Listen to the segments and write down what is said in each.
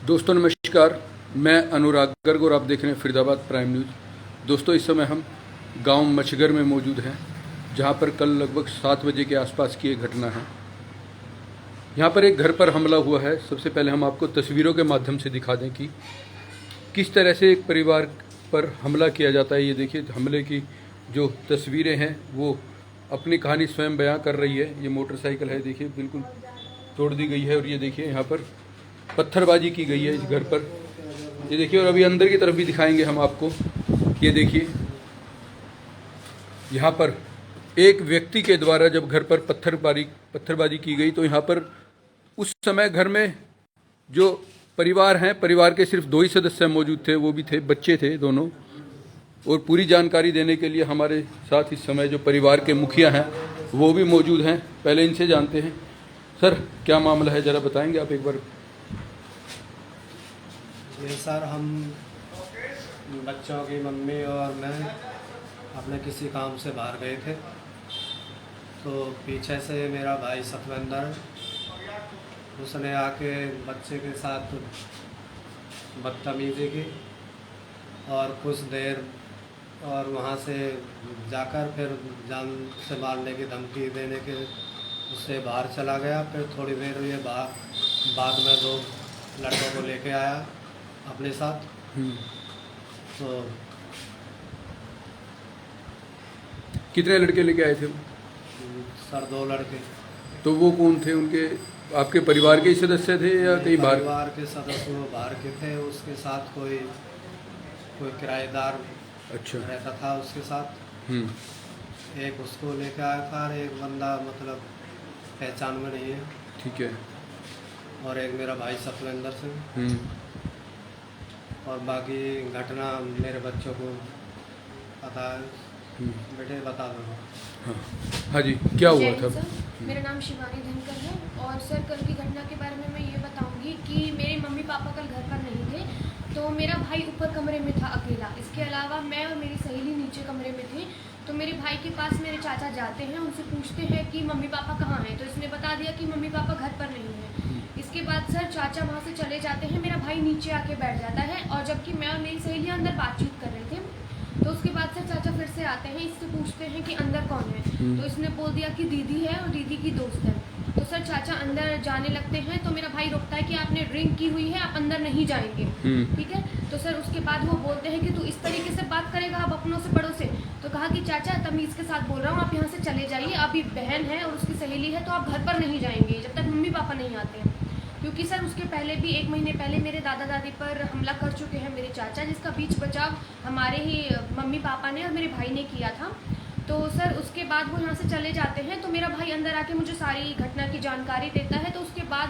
दोस्तों नमस्कार, मैं अनुराग गर्ग और आप देख रहे हैं फरीदाबाद प्राइम न्यूज़। दोस्तों इस समय हम गांव मछगर में मौजूद हैं, जहां पर कल लगभग 7 बजे के आसपास की एक घटना है। यहां पर एक घर पर हमला हुआ है। सबसे पहले हम आपको तस्वीरों के माध्यम से दिखा दें कि किस तरह से एक परिवार पर हमला किया जाता है। ये देखिए, हमले की जो तस्वीरें हैं वो अपनी कहानी स्वयं बयां कर रही है। ये मोटरसाइकिल है, देखिए बिल्कुल तोड़ दी गई है। और ये देखिए यहाँ पर पत्थरबाजी की गई है इस घर पर। ये देखिए, और अभी अंदर की तरफ भी दिखाएंगे हम आपको। ये देखिए, यहाँ पर एक व्यक्ति के द्वारा जब घर पर पत्थरबाजी की गई तो यहाँ पर उस समय घर में जो परिवार हैं, परिवार के सिर्फ 2 ही सदस्य मौजूद थे, वो भी थे बच्चे थे दोनों। और पूरी जानकारी देने के लिए हमारे साथ इस समय जो परिवार के मुखिया हैं वो भी मौजूद हैं। पहले इनसे जानते हैं। सर, क्या मामला है, ज़रा बताएंगे आप एक बार? ये सर, हम बच्चों की मम्मी और मैं अपने किसी काम से बाहर गए थे, तो पीछे से मेरा भाई सतविंदर, उसने आके बच्चे के साथ बदतमीजी की और कुछ देर और वहाँ से जाकर फिर जान से मारने की धमकी देने के उससे बाहर चला गया। फिर थोड़ी देर ये बाद में 2 लड़कों को लेके आया अपने साथ। तो कितने लड़के लेके आए थे? सर 2 लड़के। तो वो कौन थे? उनके आपके परिवार के ही सदस्य थे या कहीं बाहर? परिवार के सदस्य वो बाहर के थे। उसके साथ कोई किराएदार अच्छा रहता था उसके साथ। एक उसको लेके आया था और एक बंदा मतलब पहचान में नहीं है। ठीक है। और एक मेरा भाई सतविंदर सिंह। और बाकी घटना मेरे बच्चों को पता है। बेटे बता दो। हाँ जी, क्या हुआ था? मेरा नाम शिवानी धनकर है। और सर, कल की घटना के बारे में मैं ये बताऊंगी कि मेरे मम्मी पापा कल घर पर नहीं थे, तो मेरा भाई ऊपर कमरे में था अकेला। इसके अलावा मैं और मेरी सहेली नीचे कमरे में थी। तो मेरे भाई के पास मेरे चाचा जाते हैं, उनसे पूछते हैं कि मम्मी पापा कहाँ हैं। तो इसने बता दिया कि मम्मी पापा घर पर नहीं हैं। इसके बाद सर चाचा वहाँ से चले जाते हैं, मेरा भाई नीचे आके बैठ जाता है, और जबकि मैं और मेरी सहेली अंदर बातचीत कर रहे थे। तो उसके बाद सर चाचा फिर से आते हैं, इससे पूछते हैं कि अंदर कौन है। तो इसने बोल दिया कि दीदी है और दीदी की दोस्त है। तो सर चाचा अंदर जाने लगते हैं, तो मेरा भाई रोकता है कि आपने ड्रिंक की हुई है, आप अंदर नहीं जाएंगे। ठीक है। तो सर उसके बाद वो बोलते हैं कि तू इस तरीके से बात करेगा अब अपनों से बड़ों से? तो कहा कि चाचा तमीज़ के साथ बोल रहा हूँ, आप यहाँ से चले जाइए, अभी बहन है और उसकी सहेली है, तो आप घर पर नहीं जाएंगे जब तक मम्मी पापा नहीं आते हैं। क्योंकि सर उसके पहले भी 1 महीने पहले मेरे दादा दादी पर हमला कर चुके हैं मेरे चाचा, जिसका बीच बचाव हमारे ही मम्मी पापा ने और मेरे भाई ने किया था। तो सर उसके बाद वो यहाँ से चले जाते हैं, तो मेरा भाई अंदर आके मुझे सारी घटना की जानकारी देता है। तो उसके बाद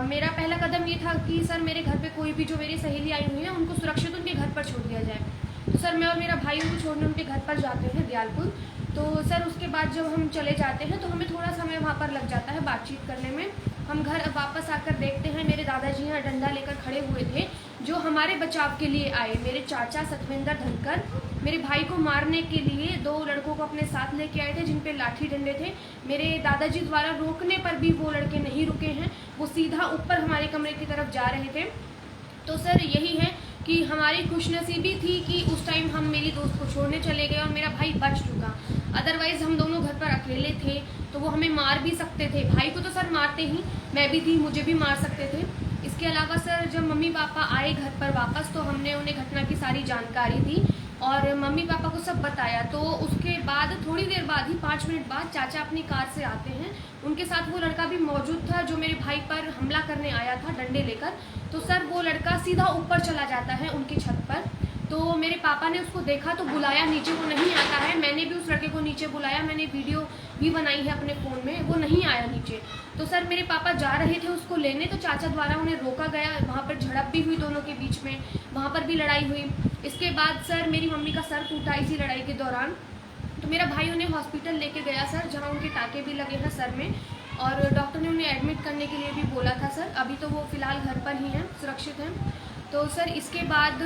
मेरा पहला कदम ये था कि सर मेरे घर पे कोई भी जो मेरी सहेली आई हुई है उनको सुरक्षित उनके घर पर छोड़ दिया जाए। तो सर मैं और मेरा भाई उनको छोड़ने उनके घर पर जाते हैं दयालपुर। तो सर उसके बाद जब हम चले जाते हैं तो हमें थोड़ा समय वहाँ पर लग जाता है बातचीत करने में। हम घर वापस आकर देखते हैं मेरे दादाजी यहाँ डंडा लेकर खड़े हुए थे, जो हमारे बचाव के लिए आए। मेरे चाचा सतविंदर धनकर मेरे भाई को मारने के लिए 2 लड़कों को अपने साथ लेके आए थे, जिन पे लाठी डंडे थे। मेरे दादाजी द्वारा रोकने पर भी वो लड़के नहीं रुके हैं, वो सीधा ऊपर हमारे कमरे की तरफ जा रहे थे। तो सर यही है कि हमारी खुशनसीबी थी कि उस टाइम हम मेरी दोस्त को छोड़ने चले गए और मेरा भाई बच चुका। अदरवाइज़ हम दोनों घर पर अकेले थे तो वो हमें मार भी सकते थे। भाई को तो सर मारते ही, मैं भी थी, मुझे भी मार सकते थे। इसके अलावा सर जब मम्मी पापा आए घर पर वापस, तो हमने उन्हें घटना की सारी जानकारी दी और मम्मी पापा को सब बताया। तो उसके बाद थोड़ी देर बाद ही 5 मिनट बाद चाचा अपनी कार से आते हैं। उनके साथ वो लड़का भी मौजूद था जो मेरे भाई पर हमला करने आया था डंडे लेकर। तो सर वो लड़का सीधा ऊपर चला जाता है उनकी छत पर। तो मेरे पापा ने उसको देखा तो बुलाया नीचे, वो नहीं आता है। मैंने भी उस लड़के को नीचे बुलाया, मैंने वीडियो भी बनाई है अपने फ़ोन में, वो नहीं आया नीचे। तो सर मेरे पापा जा रहे थे उसको लेने, तो चाचा द्वारा उन्हें रोका गया। वहाँ पर झड़प भी हुई दोनों के बीच में, वहाँ पर भी लड़ाई हुई। इसके बाद सर मेरी मम्मी का सर टूटा इसी लड़ाई के दौरान। तो मेरा भाई उन्हें हॉस्पिटल लेके गया सर, जहाँ उनके टाँके भी लगे हैं सर में, और डॉक्टर ने उन्हें एडमिट करने के लिए भी बोला था सर। अभी तो वो फ़िलहाल घर पर ही हैं, सुरक्षित हैं। तो सर इसके बाद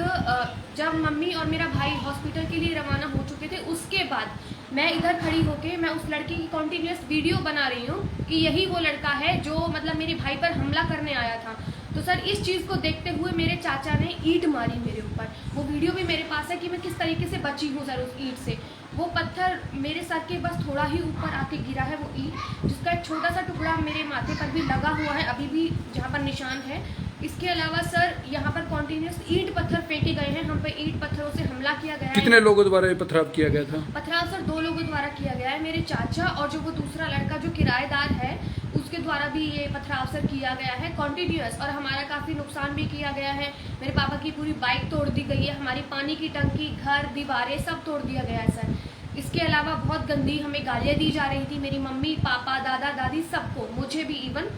जब मम्मी और मेरा भाई हॉस्पिटल के लिए रवाना हो चुके थे, उसके बाद मैं इधर खड़ी होके मैं उस लड़के की कॉन्टीन्यूस वीडियो बना रही हूँ कि यही वो लड़का है जो मतलब मेरे भाई पर हमला करने आया था। तो सर इस चीज़ को देखते हुए मेरे चाचा ने ईंट मारी मेरे ऊपर। वो वीडियो भी मेरे पास है कि मैं किस तरीके से बची हूँ सर उस ईंट से। वो पत्थर मेरे सर के बस थोड़ा ही ऊपर आके गिरा है वो ईंट, जिसका एक छोटा सा टुकड़ा मेरे माथे पर भी लगा हुआ है, अभी भी जहाँ पर निशान है। इसके अलावा सर यहाँ पर कॉन्टिन्यूस ईंट पत्थर फेंके गए हैं, हम पे ईंट पत्थरों से हमला किया गया है। कितने लोगों द्वारा ये पथराव किया गया था? पथराव सर 2 लोगों द्वारा किया गया है, मेरे चाचा और जो वो दूसरा लड़का जो किराएदार है उसके द्वारा भी ये पथराव सर किया गया है कॉन्टिन्यूस। और हमारा काफ़ी नुकसान भी किया गया है। मेरे पापा की पूरी बाइक तोड़ दी गई है, हमारी पानी की टंकी, घर, दीवारें सब तोड़ दिया गया है सर। इसके अलावा बहुत गंदी हमें गालियाँ दी जा रही थी, मेरी मम्मी पापा दादा दादी सबको, मुझे भी इवन।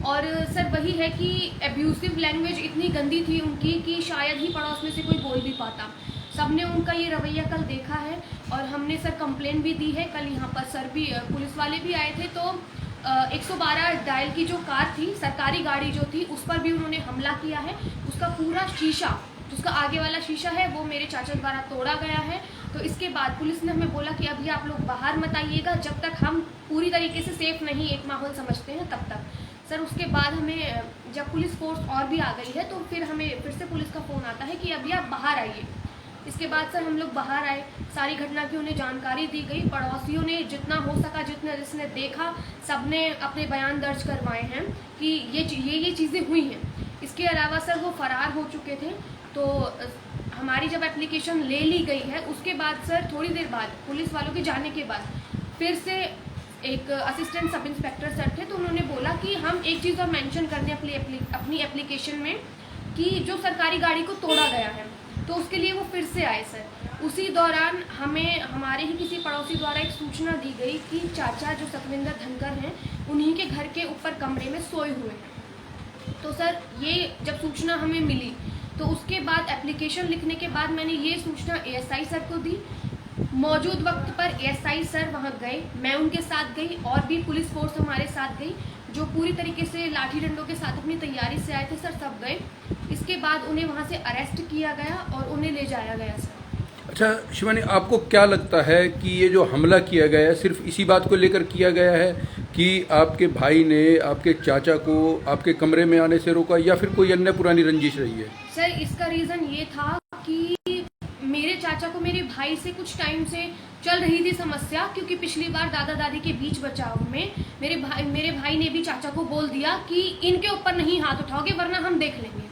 और सर वही है कि एब्यूसिव लैंग्वेज इतनी गंदी थी उनकी कि शायद ही पड़ोस में से कोई बोल भी पाता। सबने उनका ये रवैया कल देखा है और हमने सर कंप्लेन भी दी है। कल यहाँ पर सर भी पुलिस वाले भी आए थे, तो 112 डायल की जो कार थी, सरकारी गाड़ी जो थी, उस पर भी उन्होंने हमला किया है। उसका पूरा शीशा, जिसका आगे वाला शीशा है, वो मेरे चाचा द्वारा तोड़ा गया है। तो इसके बाद पुलिस ने हमें बोला कि अभी आप लोग बाहर मत आइएगा जब तक हम पूरी तरीके से सेफ नहीं एक माहौल समझते हैं तब तक। सर उसके बाद हमें जब पुलिस फोर्स और भी आ गई है तो फिर हमें फिर से पुलिस का फ़ोन आता है कि अभी आप बाहर आइए। इसके बाद सर हम लोग बाहर आए, सारी घटना की उन्हें जानकारी दी गई। पड़ोसियों ने जितना हो सका, जितना जिसने देखा, सबने अपने बयान दर्ज करवाए हैं कि ये चीज़ें हुई हैं। इसके अलावा सर वो फरार हो चुके थे। तो हमारी जब एप्लीकेशन ले ली गई है उसके बाद सर थोड़ी देर बाद पुलिस वालों के जाने के बाद फिर से एक असिस्टेंट सब इंस्पेक्टर सर थे, तो उन्होंने बोला कि हम एक चीज़ और मेंशन कर दें अपनी एप्लीकेशन में कि जो सरकारी गाड़ी को तोड़ा गया है, तो उसके लिए वो फिर से आए सर। उसी दौरान हमें हमारे ही किसी पड़ोसी द्वारा एक सूचना दी गई कि चाचा जो सतविंदर धनकर हैं उन्हीं के घर के ऊपर कमरे में सोए हुए हैं। तो सर ये जब सूचना हमें मिली तो उसके बाद एप्लीकेशन लिखने के बाद मैंने ये सूचना एएसआई सर को दी। मौजूद वक्त पर एएसआई सर वहाँ गए, मैं उनके साथ गई और भी पुलिस फोर्स हमारे साथ गई, जो पूरी तरीके से लाठी डंडों के साथ अपनी तैयारी से आए थे सर, सब गए। इसके बाद उन्हें वहाँ से अरेस्ट किया गया और उन्हें ले जाया गया सर। अच्छा शिवानी, आपको क्या लगता है कि ये जो हमला किया गया है सिर्फ इसी बात को लेकर किया गया है कि आपके भाई ने आपके चाचा को आपके कमरे में आने से रोका, या फिर कोई अन्य पुरानी रंजिश रही है? सर इसका रीज़न ये था कि मेरे चाचा को मेरे भाई से कुछ टाइम से चल रही थी समस्या, क्योंकि पिछली बार दादा दादी के बीच बचाव में मेरे भाई ने भी चाचा को बोल दिया कि इनके ऊपर नहीं हाथ उठाओगे वरना हम देख लेंगे।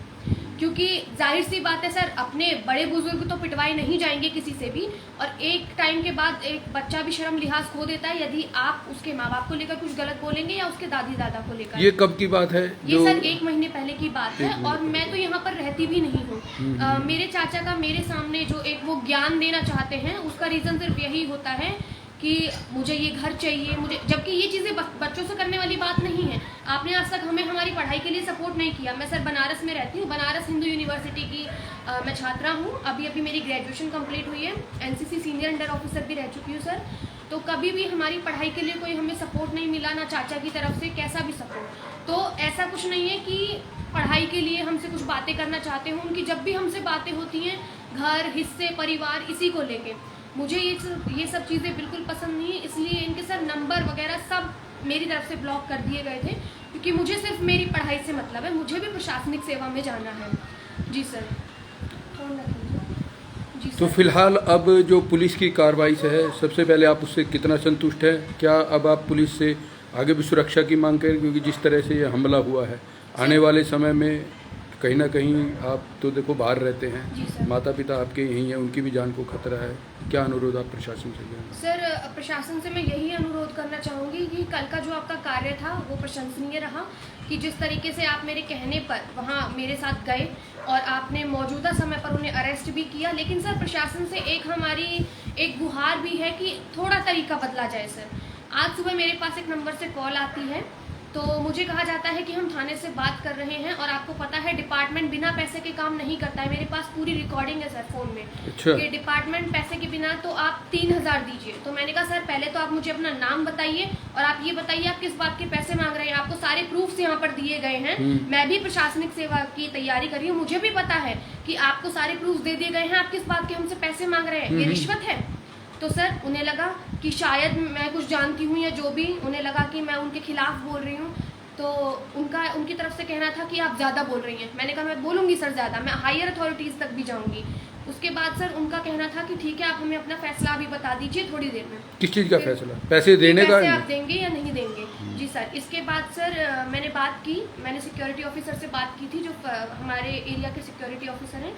क्योंकि जाहिर सी बात है सर, अपने बड़े बुजुर्ग तो पिटवाए नहीं जाएंगे किसी से भी, और एक टाइम के बाद एक बच्चा भी शर्म लिहाज खो देता है यदि आप उसके माँ बाप को लेकर कुछ गलत बोलेंगे या उसके दादी दादा को लेकर। ये कब की बात है? ये सर 1 महीने पहले की बात है, और मैं तो यहाँ पर रहती भी नहीं हूँ। मेरे चाचा का मेरे सामने जो एक वो ज्ञान देना चाहते हैं, उसका रीज़न सिर्फ यही होता है कि मुझे ये घर चाहिए, मुझे, जबकि ये चीज़ें बच्चों से करने वाली बात नहीं है। आपने आज तक हमें हमारी पढ़ाई के लिए सपोर्ट नहीं किया। मैं सर बनारस में रहती हूँ, बनारस हिंदू यूनिवर्सिटी की मैं छात्रा हूँ। अभी मेरी ग्रेजुएशन कंप्लीट हुई है, एनसीसी सीनियर अंडर ऑफिसर भी रह चुकी हूँ सर। तो कभी भी हमारी पढ़ाई के लिए कोई हमें सपोर्ट नहीं मिला, ना चाचा की तरफ से कैसा भी सपोर्ट। तो ऐसा कुछ नहीं है कि पढ़ाई के लिए हमसे कुछ बातें करना चाहते हो। उनकी जब भी हमसे बातें होती हैं घर, हिस्से, परिवार, इसी को लेके, मुझे ये सब चीज़ें बिल्कुल पसंद नहीं है। इसलिए इनके सर नंबर वगैरह सब मेरी तरफ से ब्लॉक कर दिए गए थे, क्योंकि मुझे सिर्फ मेरी पढ़ाई से मतलब है, मुझे भी प्रशासनिक सेवा में जाना है। जी सर। जी तो सर। फिलहाल अब जो पुलिस की कार्रवाई से है, सबसे पहले आप उससे कितना संतुष्ट है? क्या अब आप पुलिस से आगे भी सुरक्षा की मांग करें? क्योंकि जिस तरह से ये हमला हुआ है, आने वाले समय में कहीं ना कहीं आप तो देखो बाहर रहते जी हैं, सर। माता पिता आपके यहीं हैं, उनकी भी जान को खतरा है। क्या अनुरोध आप प्रशासन से करें? सर प्रशासन से मैं यही अनुरोध करना चाहूँगी कि कल का जो आपका कार्य था वो प्रशंसनीय रहा, कि जिस तरीके से आप मेरे कहने पर वहाँ मेरे साथ गए और आपने मौजूदा समय पर उन्हें अरेस्ट भी किया। लेकिन सर प्रशासन से हमारी एक गुहार भी है कि थोड़ा तरीका बदला जाए सर। आज सुबह मेरे पास एक नंबर से कॉल आती है, तो मुझे कहा जाता है कि हम थाने से बात कर रहे हैं, और आपको पता है डिपार्टमेंट बिना पैसे के काम नहीं करता है। मेरे पास पूरी रिकॉर्डिंग है सर फ़ोन में। अच्छा। कि डिपार्टमेंट पैसे के बिना तो आप 3000 दीजिए। तो मैंने कहा सर पहले तो आप मुझे अपना नाम बताइए और आप ये बताइए आप किस बात के पैसे मांग रहे हैं। आपको सारे प्रूफ्स यहाँ पर दिए गए हैं। मैं भी प्रशासनिक सेवा की तैयारी कर रही हूँ, मुझे भी पता है कि आपको सारे प्रूफ दे दिए गए हैं, आप किस बात के हमसे पैसे मांग रहे हैं, ये रिश्वत है। तो सर उन्हें लगा कि शायद मैं कुछ जानती हूँ या जो भी, उन्हें लगा कि मैं उनके खिलाफ बोल रही हूँ। तो उनकी तरफ से कहना था कि आप ज़्यादा बोल रही हैं। मैंने कहा मैं बोलूँगी सर ज़्यादा, मैं हायर अथॉरिटीज़ तक भी जाऊँगी। उसके बाद सर उनका कहना था कि ठीक है आप हमें अपना फैसला अभी बता दीजिए थोड़ी देर में। किस चीज़ का फैसला? पैसे देने का? पैसे आप देंगे या नहीं देंगे? जी सर। इसके बाद सर मैंने बात की, मैंने सिक्योरिटी ऑफिसर से बात की थी जो हमारे एरिया के सिक्योरिटी ऑफिसर हैं।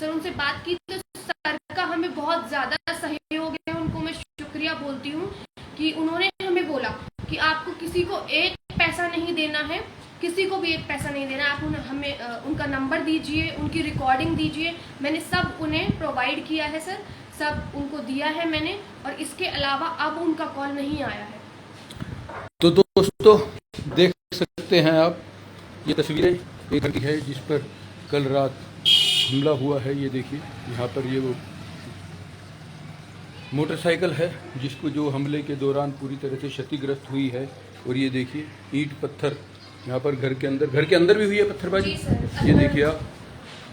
सर उनसे बात की तो सर का हमें बहुत ज़्यादा सहयोग है, उनको मैं शुक्रिया बोलती हूँ कि उन्होंने हमें बोला कि आपको किसी को एक पैसा नहीं देना है, किसी को भी एक पैसा नहीं देना। आप हमें उनका नंबर दीजिए, उनकी रिकॉर्डिंग दीजिए। मैंने सब उन्हें प्रोवाइड किया है सर, सब उनको दिया है मैंने, और इसके अलावा अब उनका कॉल नहीं आया है। तो दोस्तों देख सकते हैं आप, ये तस्वीरें एक घर की है जिस पर कल रात हमला हुआ है। ये देखिए यहाँ पर ये वो मोटरसाइकिल है जिसको जो हमले के दौरान पूरी तरह से क्षतिग्रस्त हुई है। और ये देखिए ईंट पत्थर यहाँ पर घर के अंदर भी हुई है पत्थरबाजी। जी सर। ये देखिए आप,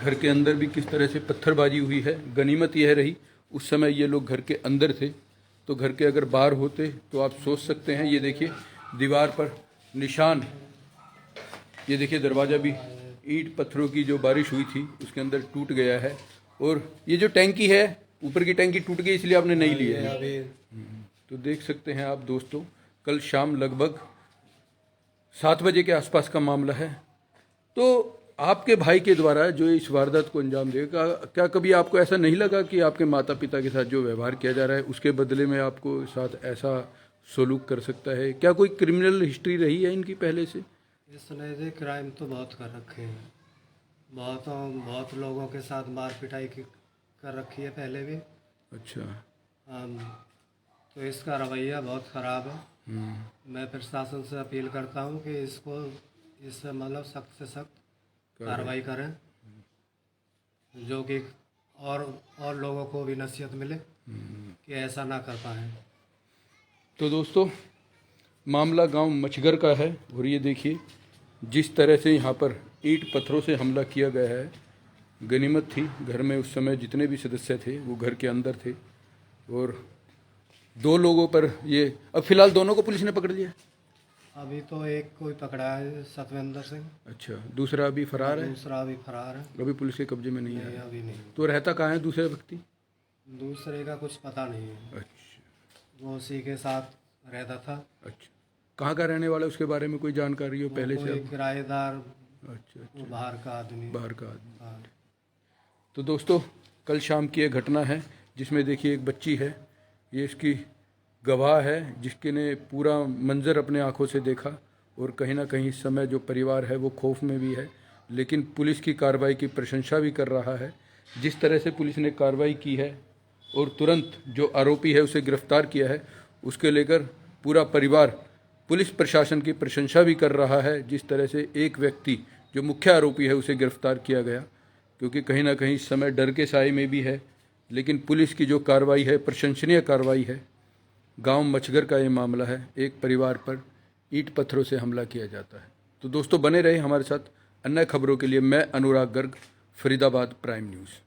घर के अंदर भी किस तरह से पत्थरबाजी हुई है। गनीमत यह रही उस समय ये लोग घर के अंदर थे, तो घर के अगर बाहर होते तो आप सोच सकते हैं। ये देखिए दीवार पर निशान, ये देखिए दरवाज़ा भी ईंट पत्थरों की जो बारिश हुई थी उसके अंदर टूट गया है। और ये जो टैंकी है, ऊपर की टैंकी टूट गई इसलिए आपने नहीं ली है। अभी तो देख सकते हैं आप दोस्तों, कल शाम लगभग 7 बजे के आसपास का मामला है। तो आपके भाई के द्वारा जो इस वारदात को अंजाम देगा, क्या कभी आपको ऐसा नहीं लगा कि आपके माता पिता के साथ जो व्यवहार किया जा रहा है उसके बदले में आपको साथ ऐसा सलूक कर सकता है? क्या कोई क्रिमिनल हिस्ट्री रही है इनकी पहले से? इसने जो क्राइम तो बहुत कर रखे हैं, बहुत लोगों के साथ मार पिटाई कर रखी है पहले भी। अच्छा। तो इसका रवैया बहुत ख़राब है। मैं प्रशासन से अपील करता हूँ कि इससे मतलब सख्त से सख्त कार्रवाई करें, जो कि और लोगों को भी नसीहत मिले कि ऐसा ना कर पाएँ। तो दोस्तों मामला गांव मछगर का है। और ये देखिए जिस तरह से यहाँ पर ईंट पत्थरों से हमला किया गया है। गनीमत थी घर में उस समय जितने भी सदस्य थे वो घर के अंदर थे। और 2 लोगों पर ये, अब फिलहाल दोनों को पुलिस ने पकड़ लिया। अभी तो एक कोई पकड़ा है, सतविंदर सिंह। अच्छा, दूसरा अभी फरार है? दूसरा अभी फरार है। अभी पुलिस के कब्जे में नहीं नहीं, है? अभी नहीं। तो रहता कहाँ है दूसरा व्यक्ति? दूसरे का कुछ पता नहीं है। अच्छा वो उसी के साथ रहता था। अच्छा, कहाँ का रहने वाला है उसके बारे में कोई जानकारी हो पहले से? कोई किराएदार, अच्छा, वो बाहर का आदमी। बाहर का आदमी। हाँ। तो दोस्तों कल शाम की एक घटना है जिसमें देखिए एक बच्ची है, ये इसकी गवाह है जिसके ने पूरा मंजर अपने आंखों से देखा। और कहीं ना कहीं इस समय जो परिवार है वो खौफ में भी है, लेकिन पुलिस की कार्रवाई की प्रशंसा भी कर रहा है। जिस तरह से पुलिस ने कार्रवाई की है और तुरंत जो आरोपी है उसे गिरफ्तार किया है, उसके लेकर पूरा परिवार पुलिस प्रशासन की प्रशंसा भी कर रहा है। जिस तरह से एक व्यक्ति जो मुख्य आरोपी है उसे गिरफ्तार किया गया, क्योंकि कहीं ना कहीं इस समय डर के साए में भी है। लेकिन पुलिस की जो कार्रवाई है प्रशंसनीय कार्रवाई है। गांव मछगर का ये मामला है, एक परिवार पर ईंट पत्थरों से हमला किया जाता है। तो दोस्तों बने रहे हमारे साथ अन्य खबरों के लिए। मैं अनुराग गर्ग, फरीदाबाद प्राइम न्यूज़।